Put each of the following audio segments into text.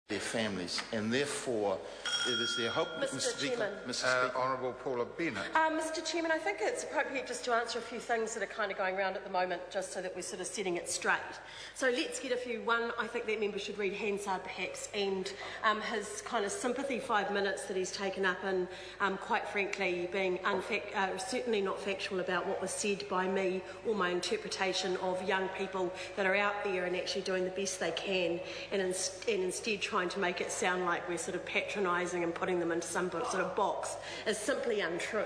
their families, and therefore it is their hope. Mr. Chairman. Mr. Speaker. Honourable Paula Bennett. Mr. Chairman, I think it's appropriate just to answer a few things that are kind of going around at the moment, just so that we're sort of setting it straight. So let's get a few. One, I think that member should read Hansard perhaps, and his kind of sympathy 5 minutes that he's taken up in, quite frankly, being certainly not factual about what was said by me or my interpretation of young people that are out there and actually doing the best they can, and instead trying to make it sound like we're sort of patronising and putting them into some sort of box is simply untrue.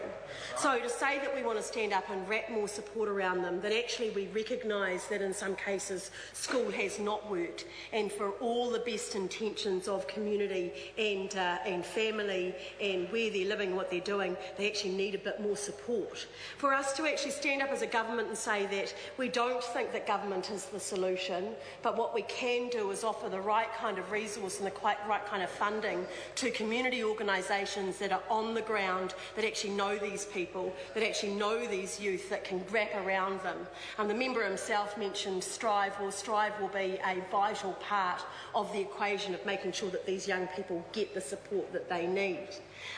So to say that we want to stand up and wrap more support around them, that actually we recognise that in some cases school has not worked, and for all the best intentions of community and family and where they're living, what they're doing, they actually need a bit more support. For us to actually stand up as a government and say that we don't think that government is the solution, but what we can do is offer the right kind of resource and the right kind of funding to community organisations that are on the ground, that actually know these people, that actually know these youth, that can wrap around them. The member himself mentioned Strive. Well, Strive will be a vital part of the equation of making sure that these young people get the support that they need.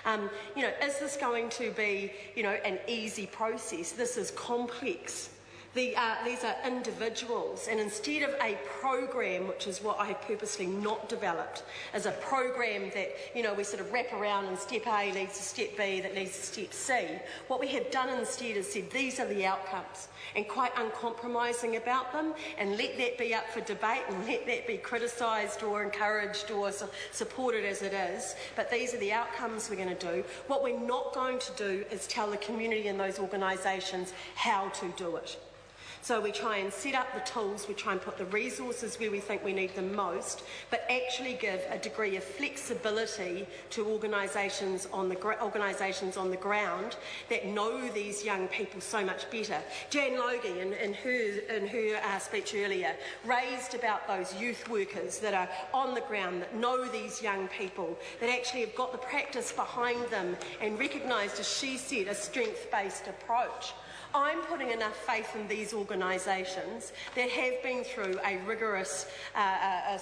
Is this going to be, an easy process? This is complex. These are individuals, and instead of a program, which is what I have purposely not developed, as a program that, we sort of wrap around and step A leads to step B that leads to step C, what we have done instead is said these are the outcomes, and quite uncompromising about them, and let that be up for debate and let that be criticised or encouraged or supported as it is, but these are the outcomes we're going to do. What we're not going to do is tell the community and those organisations how to do it. So we try and set up the tools, we try and put the resources where we think we need them most, but actually give a degree of flexibility to organisations on the ground that know these young people so much better. Jan Logie, in her speech earlier, raised about those youth workers that are on the ground, that know these young people, that actually have got the practice behind them and recognised, as she said, a strength-based approach. I'm putting enough faith in these organisations that have been through a rigorous a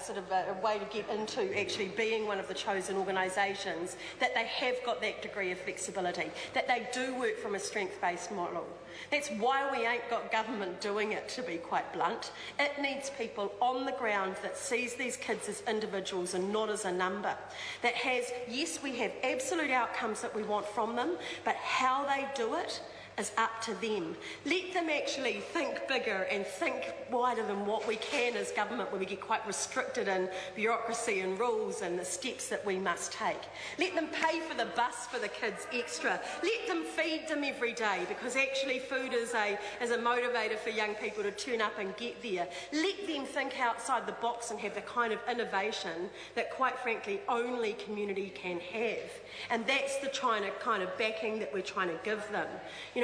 way to get into actually being one of the chosen organisations, that they have got that degree of flexibility, that they do work from a strength-based model. That's why we ain't got government doing it, to be quite blunt. It needs people on the ground that sees these kids as individuals and not as a number. That has, yes, we have absolute outcomes that we want from them, but how they do it is up to them. Let them actually think bigger and think wider than what we can as government, where we get quite restricted in bureaucracy and rules and the steps that we must take. Let them pay for the bus for the kids extra. Let them feed them every day, because actually food is a motivator for young people to turn up and get there. Let them think outside the box and have the kind of innovation that, quite frankly, only community can have. And that's the kind of backing that we're trying to give them.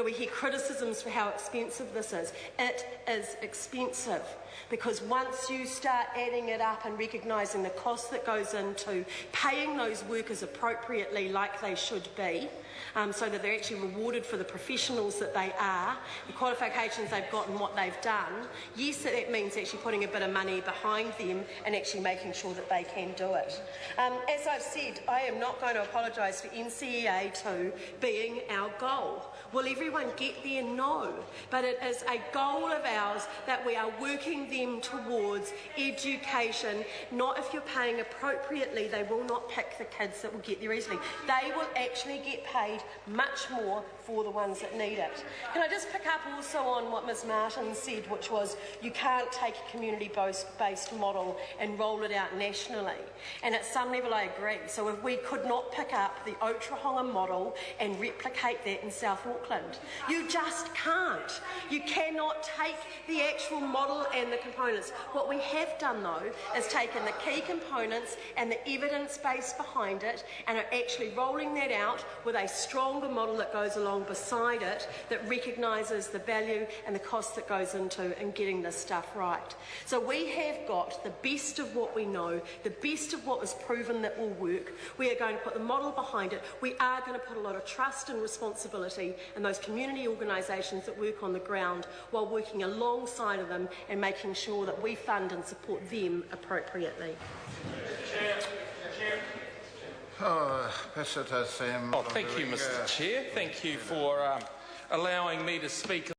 We hear criticisms for how expensive this is. It is expensive, because once you start adding it up and recognising the cost that goes into paying those workers appropriately like they should be, so that they're actually rewarded for the professionals that they are, the qualifications they've got and what they've done, yes, that means actually putting a bit of money behind them and actually making sure that they can do it. As I've said, I am not going to apologise for NCEA 2 being our goal. Will everyone get there? No. But it is a goal of ours that we are working them towards education. Not if you're paying appropriately, they will not pick the kids that will get there easily. They will actually get paid much more for the ones that need it. Can I just pick up also on what Ms Martin said, which was you can't take a community-based model and roll it out nationally. And at some level I agree. So if we could not pick up the Otrahonga model and replicate that in South Auckland, you just can't. You cannot take the actual model and the components. What we have done, though, is taken the key components and the evidence base behind it and are actually rolling that out with a stronger model that goes along beside it, that recognises the value and the cost that goes into getting this stuff right. So we have got the best of what we know, the best of what was proven that will work. We are going to put the model behind it. We are going to put a lot of trust and responsibility in those community organisations that work on the ground, while working alongside of them and making sure that we fund and support them appropriately. Thank you, Mr. Chair. Thank you for allowing me to speak